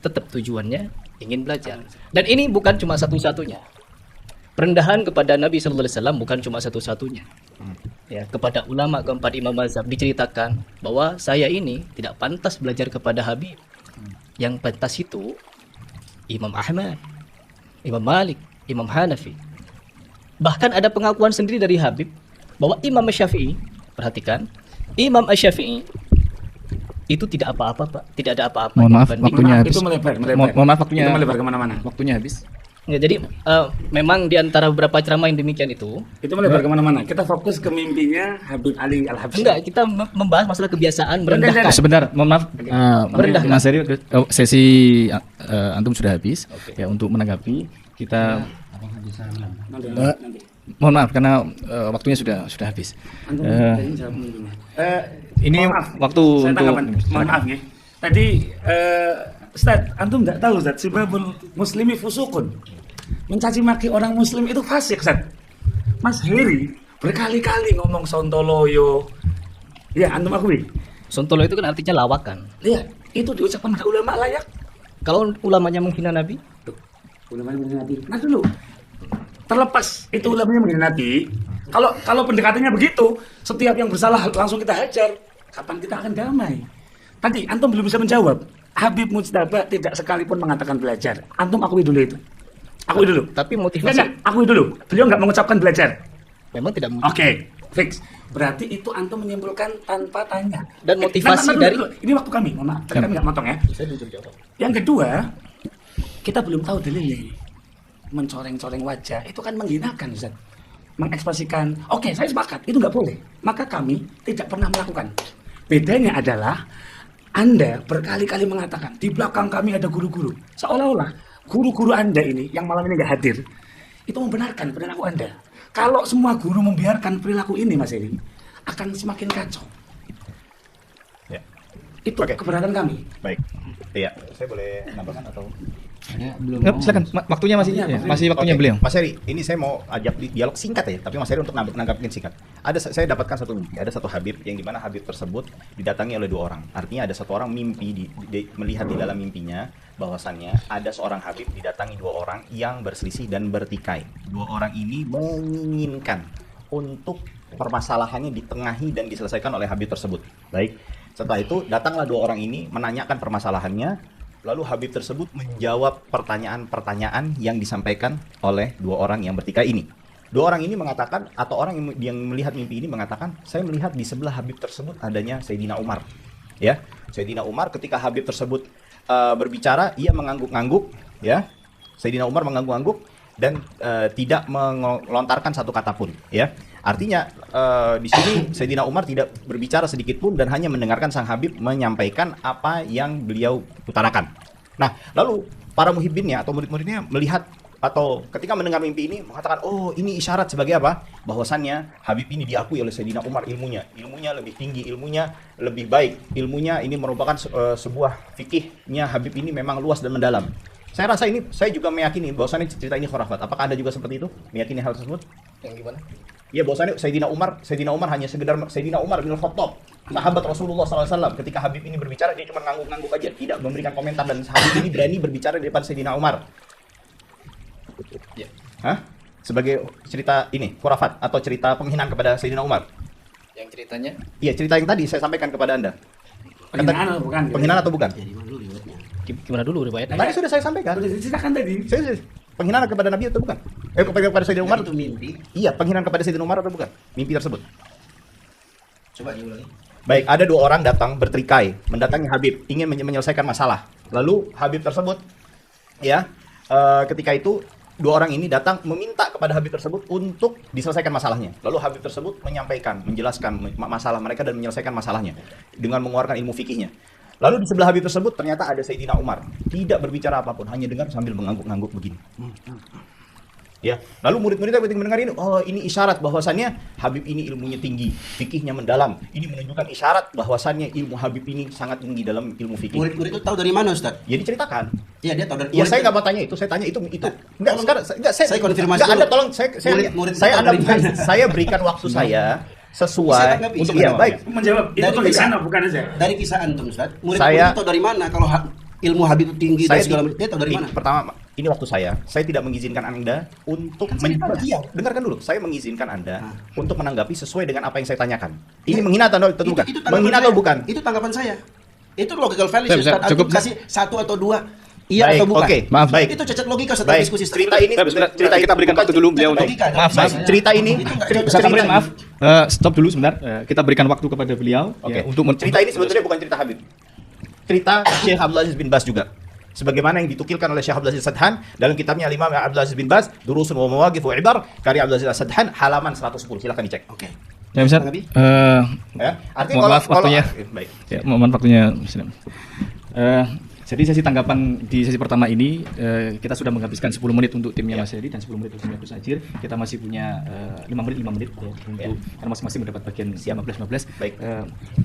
tetap tujuannya ingin belajar. Dan ini bukan cuma satu-satunya. Perendahan kepada Nabi sallallahu alaihi wasallam bukan cuma satu-satunya. Ya, kepada ulama keempat imam mazhab diceritakan bahwa saya ini tidak pantas belajar kepada Habib. Yang pantas itu Imam Ahmad, Imam Malik, Imam Hanafi. Bahkan ada pengakuan sendiri dari Habib bahwa Imam Syafi'i, perhatikan, Imam Syafi'i itu tidak apa-apa, Pak. Tidak ada apa-apa. Mohon maaf, dibanding- waktunya habis. Itu melebar. Mohon maaf, waktunya. Itu melebar kemana-mana. Waktunya habis. Ya, jadi memang di antara beberapa ceramah yang demikian itu Melebar kemana-mana. Kita fokus ke mimpinya Habib Ali Al-Habsyi. enggak, kita membahas masalah kebiasaan merendahkan. Sebentar, mohon maaf. Merendahkan. Mas Heri, sesi antum sudah habis. Ya, untuk menanggapi kita Nanti. mohon maaf karena waktunya sudah habis. Antum Eh, tadi jawab mimpinya. ini Mohon maaf, waktu saya untuk tanggapan. Mohon maaf ya. Tadi Ustaz, antum nggak tahu Ustaz, sibabul muslimi fusukun. Mencaci maki orang muslim itu fasik, Ustaz. Mas Heri berkali-kali ngomong sontoloyo. Ya, antum akui. Sontolo itu kan artinya lawakan. Lihat, itu diucapkan pada ulama layak. Kalau ulamanya menghina Nabi, Tuh, ulama menghina Nabi. Nah dulu, terlepas itu ulamanya menghina Nabi. Kalau pendekatannya begitu, setiap yang bersalah langsung kita hajar. Kapan kita akan damai? Tadi antum belum bisa menjawab. Habib Mujtaba tidak sekalipun mengatakan belajar. Antum akui dulu itu. Akui dulu. tapi Enggak, motivasi akui dulu. Beliau nggak mengucapkan belajar. memang tidak Oke, fix. Berarti itu antum menyimpulkan tanpa tanya. Dan motivasi Dulu, dari- dulu. Ini waktu kami, mohon maaf. Tadi kami nggak motong ya. Saya jujur jawab. Yang kedua, kita belum tahu dalilnya ini. Mencoreng-coreng wajah itu kan menghinakan, Ustaz. Mengekspresikan, oke, saya sepakat, itu nggak boleh. Maka kami tidak pernah melakukan. Bedanya adalah Anda berkali-kali mengatakan di belakang kami ada guru-guru. Seolah-olah guru-guru Anda ini yang malam ini nggak hadir itu membenarkan perilaku Anda. Kalau semua guru membiarkan perilaku ini, Mas Eri, akan semakin kacau. Ya. Itu Oke. keberatan kami. Baik. Iya, saya boleh nambahkan atau Silakan, waktunya masih masih waktunya Oke, beliau. Mas Heri, ini saya mau ajak dialog singkat ya, tapi Mas Heri untuk menanggapi singkat. Saya dapatkan satu mimpi, ada satu Habib yang dimana Habib tersebut didatangi oleh 2 orang. Artinya ada satu orang mimpi melihat di dalam mimpinya bahwasannya ada seorang Habib didatangi 2 orang yang berselisih dan bertikai. 2 orang ini menginginkan untuk permasalahannya ditengahi dan diselesaikan oleh Habib tersebut. Baik, setelah itu datanglah 2 orang ini menanyakan permasalahannya. Lalu Habib tersebut menjawab pertanyaan-pertanyaan yang disampaikan oleh 2 orang yang bertikai ini. 2 orang ini mengatakan, atau orang yang melihat mimpi ini mengatakan, saya melihat di sebelah Habib tersebut adanya Sayyidina Umar. Ya, Sayyidina Umar ketika Habib tersebut berbicara, ia mengangguk-angguk, ya. Sayyidina Umar mengangguk-angguk dan tidak melontarkan satu kata pun, ya. Artinya di sini Sayyidina Umar tidak berbicara sedikit pun dan hanya mendengarkan sang Habib menyampaikan apa yang beliau utarakan. Nah, lalu para muhibbinnya atau murid-muridnya melihat atau ketika mendengar mimpi ini mengatakan, oh ini isyarat sebagai apa? Bahwasannya Habib ini diakui oleh Sayyidina Umar ilmunya lebih tinggi, ilmunya lebih baik, ilmunya ini merupakan sebuah fikihnya Habib ini memang luas dan mendalam. Saya rasa ini, saya juga meyakini bahwasannya cerita ini khurafat. Apakah Anda juga seperti itu? Meyakini hal tersebut? Yang gimana? Ya, bahwasannya Sayyidina Umar hanya sekedar Sayyidina Umar bin Khattab, sahabat Rasulullah SAW. Ketika Habib ini berbicara, dia cuma ngangguk-ngangguk aja, tidak memberikan komentar, dan Habib ini berani berbicara di depan Sayyidina Umar. Ya. Hah? Sebagai cerita ini, khurafat atau cerita penghinaan kepada Sayyidina Umar? Yang ceritanya? Iya, cerita yang tadi saya sampaikan kepada Anda. Penghinaan atau bukan? Penghinaan atau bukan? Jadi mana dulu riwayatnya? Gimana dulu riwayatnya? Tadi sudah saya sampaikan. Sudah diceritakan tadi. Penghinaan kepada Nabi atau bukan? Kepada Sayyidina Umar? Itu mimpi. Iya, penghinaan kepada Sayyidina Umar atau bukan? Mimpi tersebut. Coba diulangi. Baik, ada 2 orang datang bertikai, mendatangi Habib, ingin menyelesaikan masalah. Lalu Habib tersebut, ya, ketika itu 2 orang ini datang meminta kepada Habib tersebut untuk diselesaikan masalahnya. Lalu Habib tersebut menjelaskan masalah mereka dan menyelesaikan masalahnya dengan mengeluarkan ilmu fikihnya. Lalu di sebelah Habib tersebut ternyata ada Sayyidina Umar, tidak berbicara apapun, hanya dengar sambil mengangguk-angguk begini. Ya, lalu murid-muridnya ketika mendengar ini, oh ini isyarat bahwasannya Habib ini ilmunya tinggi, fikihnya mendalam. Ini menunjukkan isyarat bahwasannya ilmu Habib ini sangat tinggi dalam ilmu fikih. Murid-murid itu tahu dari mana, Ustaz? Ya diceritakan. Iya, dia tahu dari Ya saya nggak mau tanya itu, saya tanya itu. Enggak, sekarang enggak saya konfirmasi enggak, dulu. Anda tolong Murid-murid itu tahu dari mana? saya berikan waktu saya Saya sesuai tanggapi, untuk saya ya tanggapi. baik. Menjawab itu Dari tulisan kisah- bukan aja. Dari kisah antum, Ustaz. Murid-murid Saya- itu tahu dari mana kalau ilmu Habib itu tinggi dan segala macam? Dia tahu dari mana? Pertama, ini waktu saya tidak mengizinkan Anda untuk iya, dengarkan dulu. Saya mengizinkan Anda untuk menanggapi sesuai dengan apa yang saya tanyakan. Ini menghina atau bukan? tanggapan Menghina saya. atau bukan? Itu tanggapan saya. Itu logical fallacy, Saya bisa- Ustaz. Antum cukup, kasih 1 atau 2 iya Baik, atau bukan. oke, Maaf. baik. Itu cacat logika setelah Baik, diskusi. Ustaz. cerita ini kita berikan waktu dulu beliau untuk Logika, maaf, saya- maaf. cerita ini Itu nggak cerita- Ustaz Tamrin, cerita- maaf. Stop dulu sebentar. Kita berikan waktu kepada beliau Oke. ya, untuk cerita ini sebetulnya bukan cerita Habib. Cerita Syekh Abdul Aziz bin Baz juga. Sebagaimana yang ditukilkan oleh Syekh Abdul Aziz Sadhan dalam kitabnya Al-Imam Abdul Aziz bin Baz, Durusun wa Mawaqif wa Ibar, karya Abdul Aziz Sadhan, halaman 110. Silakan dicek. Oke. Ya, Ustaz. Tanggapi? Ya. Artinya Mohon maaf waktunya. Baik. Ya, mohon waktunya. Jadi sesi tanggapan di sesi pertama ini kita sudah menghabiskan 10 menit untuk timnya Mas Heri dan 10 menit untuk timnya Gus Ajir. Kita masih punya 5 menit ya, untuk karena masing-masing mendapat bagian 15. Baik.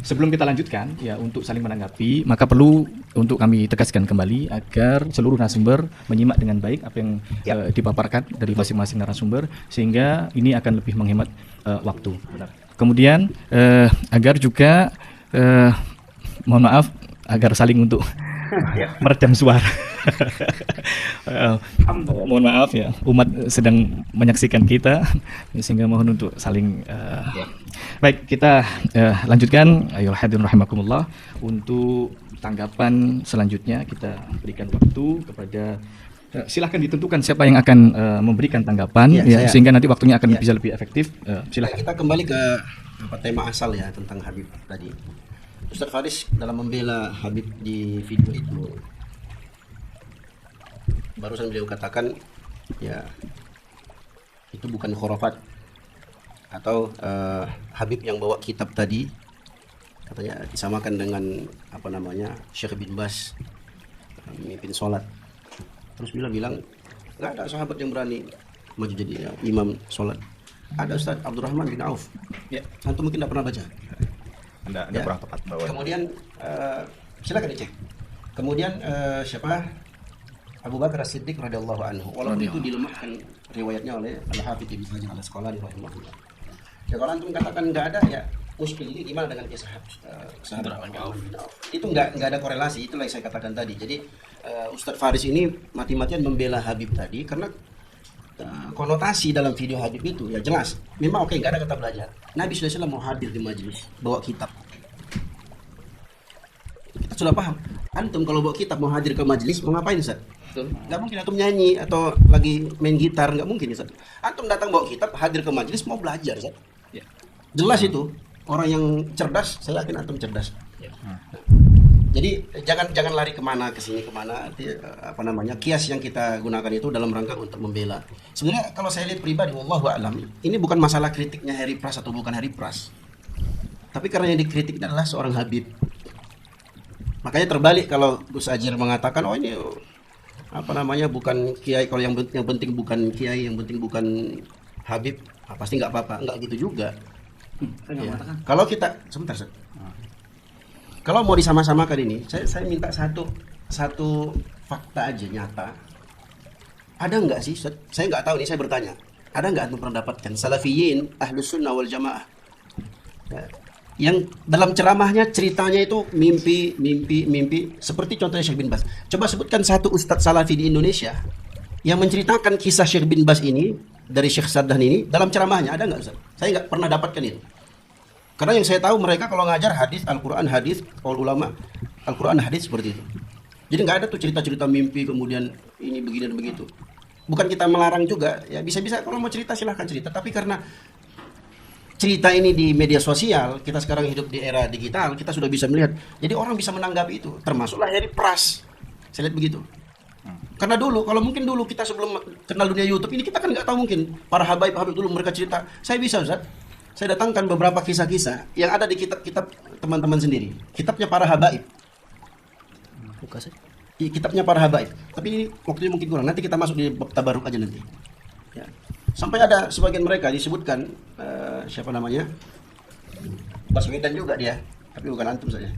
Sebelum kita lanjutkan ya untuk saling menanggapi, maka perlu untuk kami tegaskan kembali agar seluruh narasumber menyimak dengan baik apa yang dipaparkan dari masing-masing narasumber sehingga ini akan lebih menghemat waktu. Kemudian agar juga mohon maaf agar saling untuk meredam suara. Mohon maaf ya, umat sedang menyaksikan kita sehingga mohon untuk saling baik, kita lanjutkan. Ayo hadirin rahimakumullah, untuk tanggapan selanjutnya kita berikan waktu kepada silahkan ditentukan siapa yang akan memberikan tanggapan Ya, sehingga nanti waktunya akan bisa lebih efektif. Silahkan. Kita kembali ke tema asal ya tentang Habib tadi. Ustaz Faris dalam membela Habib di video itu barusan beliau katakan ya itu bukan khurafat atau Habib yang bawa kitab tadi katanya disamakan dengan apa namanya Syekh bin Baz memimpin sholat. Terus bilang nggak ada sahabat yang berani maju jadi imam sholat. Ada Ustaz Abdurrahman bin Auf. Ya. Antum mungkin tidak pernah baca. Anda Ya. kurang tepat bahwa Kemudian silakan dicek. Kemudian siapa? Abu Bakar As-Siddiq radhiyallahu anhu. Walaupun itu dilemahkan riwayatnya oleh Al-Hafidz Ibnu Hajar Al-Asqalani rahimahullah. Ya kalau antum katakan nggak ada, ya muskil ini gimana dengan kisah sahabat Abdurrahman bin Auf? Itu nggak ada korelasi, itulah yang saya katakan tadi. Jadi Ustadz Faris ini mati-matian membela Habib tadi karena konotasi dalam video Habib itu ya jelas. Memang oke, nggak ada kata belajar. Nabi SAW mau hadir di majelis, bawa kitab. Kita sudah paham. Antum kalau bawa kitab mau hadir ke majelis, mau ngapain Ustaz? Nggak mungkin antum nyanyi atau lagi main gitar, nggak mungkin Ustaz. Antum datang bawa kitab, hadir ke majelis, mau belajar Ustaz. Ya. Jelas itu. Orang yang cerdas, saya yakin antum cerdas. Ya. Jadi jangan lari kemana, kesini kemana. Apa namanya, kias yang kita gunakan itu dalam rangka untuk membela. Sebenarnya kalau saya lihat pribadi, wallahu a'lam, ini bukan masalah kritiknya Harry Pras atau bukan Harry Pras. Tapi karena yang dikritik adalah seorang Habib. Makanya terbalik kalau Gus Ajir mengatakan, oh ini apa namanya, bukan kiai, kalau yang penting bukan kiai, yang penting bukan Habib, pasti nggak apa-apa. Nggak gitu juga. Ya. Kalau kita sebentar, kalau mau disama-samakan ini, saya minta satu fakta aja nyata. Ada nggak sih? Saya nggak tahu nih, saya bertanya. Ada nggak antum pernah dapatkan salafiyin ahlus sunnah wal jamaah yang dalam ceramahnya ceritanya itu mimpi seperti contohnya Syekh bin Baz. Coba sebutkan satu ustadz salafi di Indonesia yang menceritakan kisah Syekh bin Baz ini dari Syekh Saddan ini dalam ceramahnya. Ada nggak Ustaz? Saya nggak pernah dapatkan itu. Karena yang saya tahu mereka kalau ngajar hadis, Al-Quran, hadis, kalau ulama Al-Quran, hadis seperti itu. Jadi nggak ada tuh cerita-cerita mimpi kemudian ini begini dan begitu. Bukan kita melarang juga, ya bisa-bisa kalau mau cerita silahkan cerita. Tapi karena cerita ini di media sosial, kita sekarang hidup di era digital, kita sudah bisa melihat. Jadi orang bisa menanggapi itu, termasuklah Harry Pras. Saya lihat begitu. Karena dulu, kalau mungkin dulu kita sebelum kenal dunia YouTube ini, kita kan nggak tahu mungkin para habaib dulu mereka cerita. Saya bisa Ustaz, saya datangkan beberapa kisah-kisah yang ada di kitab-kitab teman-teman sendiri. Kitabnya para habaib. Buka saja. Kitabnya para habaib. Tapi ini waktunya mungkin kurang. Nanti kita masuk di bab tabaruk aja nanti. Ya. Sampai ada sebagian mereka disebutkan siapa namanya? Baswedan juga dia, tapi bukan antum saja.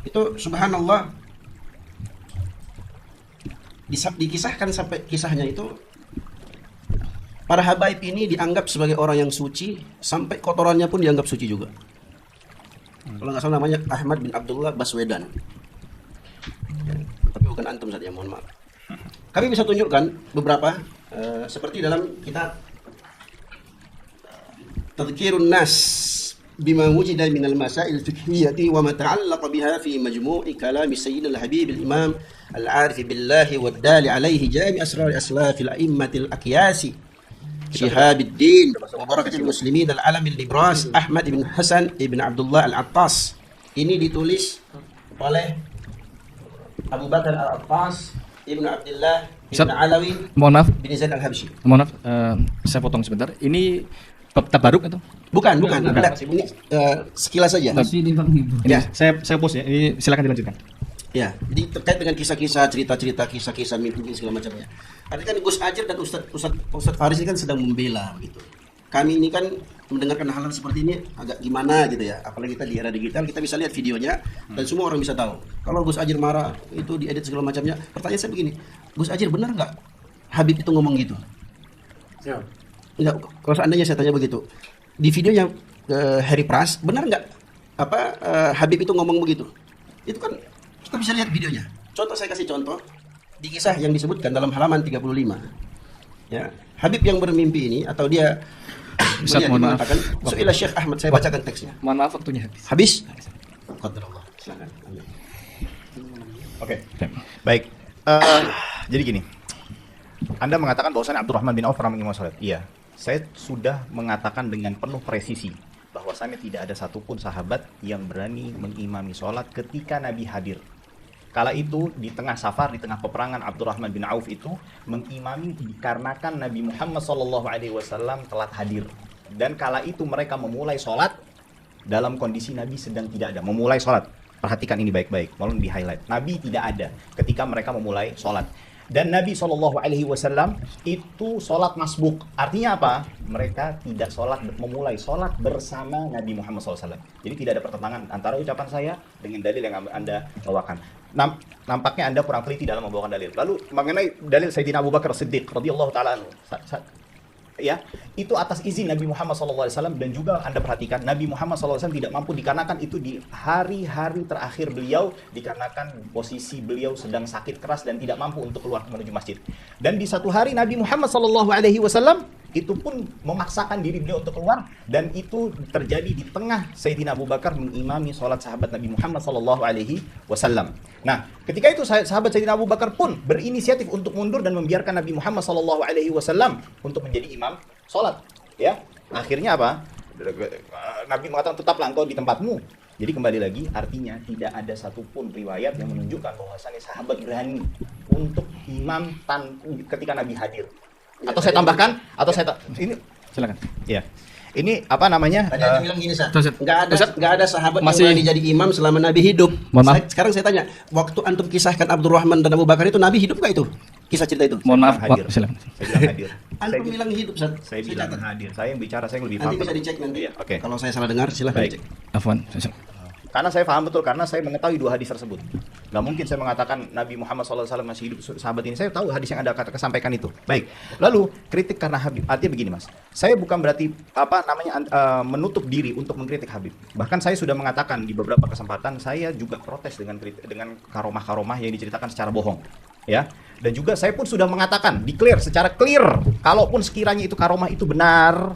Itu subhanallah dikisahkan sampai kisahnya itu para habaib ini dianggap sebagai orang yang suci sampai kotorannya pun dianggap suci juga. Kalau nggak salah namanya Ahmad bin Abdullah Baswedan. Ya, tapi bukan antum saja, mohon maaf. Kami bisa tunjukkan beberapa seperti dalam kitab Tadhkirun Nas bima wujida min al-masail fiqhiyyati wa ma ta'allaqa biha fi majmu'i kalam Sayyidil Habib al-Imam al-Arif billahi wa dali alayhi jami' asrar aslaf al-a'immatil aqyasi Shihabuddin wa barakatul muslimin al-alam al-libras Ahmad ibn Hasan ibn Abdullah al-Attas. Ini ditulis oleh Abu Bakar al-Attas Ibnu Abdullah Ibn Alawi. Mohon maaf. Bin Zaid al-Habsyi. Mohon maaf, saya potong sebentar. Ini bab tabaruk atau? Bukan. Ini sekilas saja. Ya, saya pause ya. Ini silakan dilanjutkan. Ya, jadi terkait dengan kisah-kisah, cerita-cerita, kisah-kisah mimpi segala macamnya. Artinya kan Gus Ajir dan Ustadz Faris ini kan sedang membela gitu. Kami ini kan mendengarkan hal-hal seperti ini agak gimana gitu ya. Apalagi kita di era digital, kita bisa lihat videonya dan semua orang bisa tahu. Kalau Gus Ajir marah, itu diedit segala macamnya. Pertanyaan saya begini, Gus Ajir benar nggak Habib itu ngomong gitu? Ya. Enggak, kalau seandainya saya tanya begitu, di videonya Harry Pras, benar nggak Habib itu ngomong begitu? Itu kan kita bisa lihat videonya. Contoh, saya kasih contoh di kisah yang disebutkan dalam halaman 35. Ya, Habib yang bermimpi ini atau dia Ustaz, mohon maaf. Su'ila Syekh Ahmad, saya bacakan teksnya. Mohon maaf, waktunya habis. Habis? Qadarullah. Silakan. Oke. Baik. Jadi gini. Anda mengatakan bahwasannya Abdurrahman bin Auf pernah mengimami salat. Iya. Saya sudah mengatakan dengan penuh presisi bahwasannya tidak ada satupun sahabat yang berani mengimami sholat ketika Nabi hadir. Kala itu di tengah safar, di tengah peperangan, Abdurrahman bin Auf itu mengimami dikarenakan Nabi Muhammad SAW telat hadir. Dan kala itu mereka memulai sholat dalam kondisi Nabi sedang tidak ada. Memulai sholat. Perhatikan ini baik-baik, mohon di highlight. Nabi tidak ada ketika mereka memulai sholat. Dan Nabi SAW itu sholat masbuk. Artinya apa? Mereka tidak memulai sholat bersama Nabi Muhammad SAW. Jadi tidak ada pertentangan antara ucapan saya dengan dalil yang Anda bawakan. Nampaknya Anda kurang teliti dalam membawakan dalil. Lalu mengenai dalil Sayyidina Abu Bakar Siddiq radhiyallahu taala anhu, ya, itu atas izin Nabi Muhammad SAW, dan juga Anda perhatikan Nabi Muhammad SAW tidak mampu, dikarenakan itu di hari-hari terakhir beliau, dikarenakan posisi beliau sedang sakit keras dan tidak mampu untuk keluar menuju masjid. Dan di satu hari Nabi Muhammad SAW itu pun memaksakan diri beliau untuk keluar, dan itu terjadi di tengah Sayyidina Abu Bakar mengimami sholat sahabat Nabi Muhammad SAW. Nah, ketika itu sahabat Sayyidina Abu Bakar pun berinisiatif untuk mundur dan membiarkan Nabi Muhammad SAW untuk menjadi imam sholat. Ya, akhirnya apa? Nabi mengatakan tetaplah engkau di tempatmu. Jadi kembali lagi, artinya tidak ada satupun riwayat yang menunjukkan bahwasannya sahabat berani untuk imam ketika Nabi hadir. Atau saya tambahkan, ini Silakan. ya. Ini apa namanya? Tadi Anda bilang gini, Ustaz. Ustaz. Nggak ada sahabat Masih- yang berani jadi imam selama Nabi hidup. Mohon maaf. Sekarang saya tanya, waktu antum kisahkan Abdurrahman dan Abu Bakar itu Nabi hidup nggak itu? Kisah cerita itu? Mohon maaf, hadir. silakan. Saya bilang hadir. Antum bilang hidup, Ustaz. Saya bilang catat. hadir. Saya yang bicara, saya yang lebih Nanti paham. bisa dicek nanti. Iya, oke. Kalau saya salah dengar, silahkan Baik. dicek. Afwan. Karena saya paham betul, karena saya mengetahui dua hadis tersebut. Nggak mungkin saya mengatakan Nabi Muhammad SAW masih hidup, sahabat ini. Saya tahu hadis yang Anda sampaikan itu. Baik. Lalu kritik karena Habib. Artinya begini, Mas. Saya bukan berarti menutup diri untuk mengkritik Habib. Bahkan saya sudah mengatakan di beberapa kesempatan, saya juga protes dengan karomah-karomah yang diceritakan secara bohong. Ya. Dan juga saya pun sudah mengatakan, secara clear, kalaupun sekiranya itu karomah itu benar,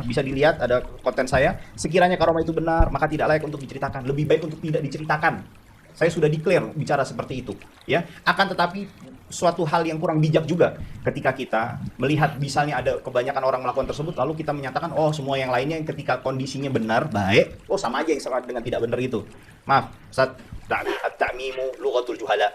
bisa dilihat ada konten saya, sekiranya karomah itu benar, maka tidak layak untuk diceritakan, lebih baik untuk tidak diceritakan. Saya sudah declare bicara seperti itu, ya. Akan tetapi suatu hal yang kurang bijak juga ketika kita melihat misalnya ada kebanyakan orang melakukan tersebut, lalu kita menyatakan, oh semua yang lainnya yang ketika kondisinya benar, baik, oh sama aja yang sama dengan tidak benar itu. Maaf, Ustaz, ta'mimu lughatul juhala.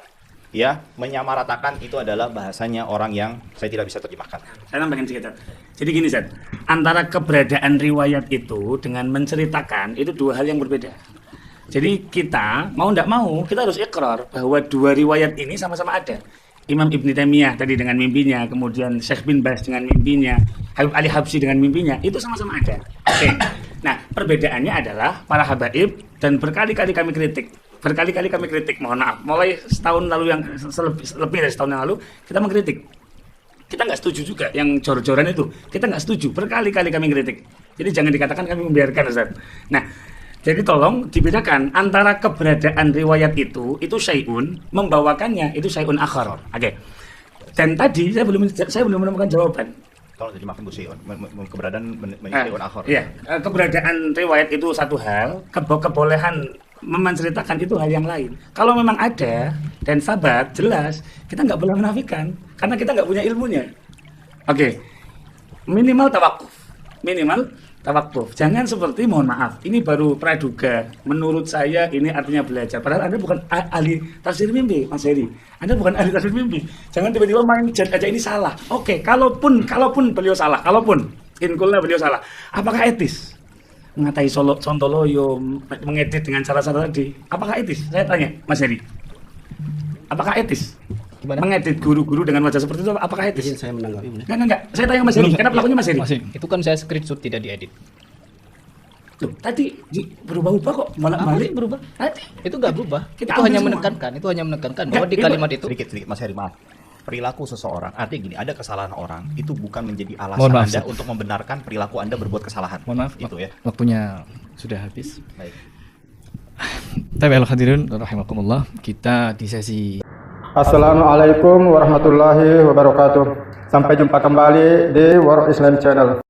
Ya, menyamaratakan itu adalah bahasanya orang yang saya tidak bisa terjemahkan. Saya nambahin sedikit. Jadi gini, Zat, antara keberadaan riwayat itu dengan menceritakan itu dua hal yang berbeda. Jadi kita mau tidak mau kita harus ikrar bahwa dua riwayat ini sama-sama ada. Imam Ibn Taimiyah tadi dengan mimpinya, kemudian Syekh bin Baz dengan mimpinya, Habib Ali Habsyi dengan mimpinya, itu sama-sama ada. Oke. Nah, perbedaannya adalah para habaib, dan berkali-kali kami kritik, mohon maaf, mulai setahun lalu, yang lebih dari setahun yang lalu kita mengkritik. Kita nggak setuju juga yang jor-joran itu, kita nggak setuju, berkali-kali kami kritik. Jadi jangan dikatakan kami membiarkan, Ustaz. Nah, jadi tolong dibedakan antara keberadaan riwayat itu syai'un, membawakannya itu syai'un akhar. Oke. Dan tadi saya belum menemukan jawaban. Tolong terjemahkan Bu Syai'un, keberadaan Syai'un akhar. Iya, keberadaan riwayat itu satu hal, kebolehan menceritakan itu hal yang lain. Kalau memang ada dan sabat, jelas kita nggak boleh menafikan karena kita nggak punya ilmunya. Oke. Minimal tawakuf. Jangan seperti, mohon maaf, ini baru praduga. Menurut saya ini artinya belajar. Padahal Anda bukan ahli tafsir mimpi, Mas Heri. Anda bukan ahli tafsir mimpi. Jangan tiba-tiba main jet aja ini salah. Oke, kalaupun beliau salah, inkulnya beliau salah, apakah etis? Mengatai Sontoloyo, mengedit dengan cara-cara tadi, apakah etis? Saya tanya, Mas Heri. Apakah etis? Gimana? Mengedit guru-guru dengan wajah seperti itu, apakah etis? Izin saya menanggapi boleh? Enggak. Saya tanya Mas Heri, karena pelakunya Mas Heri. Masih. Itu kan saya screenshot, tidak diedit. Loh, tadi berubah-ubah kok, malah Apa balik sih berubah? Tadi. Itu nggak berubah. Kita Itu ambil hanya semua. menekankan bahwa di Nggak, kalimat itu Sedikit Mas Heri, maaf. Perilaku seseorang, artinya gini, ada kesalahan orang, itu bukan menjadi alasan Mohon maaf, Anda Ustaz. untuk membenarkan perilaku Anda berbuat kesalahan. Mohon maaf, Itu ya. waktunya sudah habis. Baik. Tabi'al hadirin rahimakumullah. Kita di sesi Assalamualaikum warahmatullahi wabarakatuh. Sampai jumpa kembali di World Islam Channel.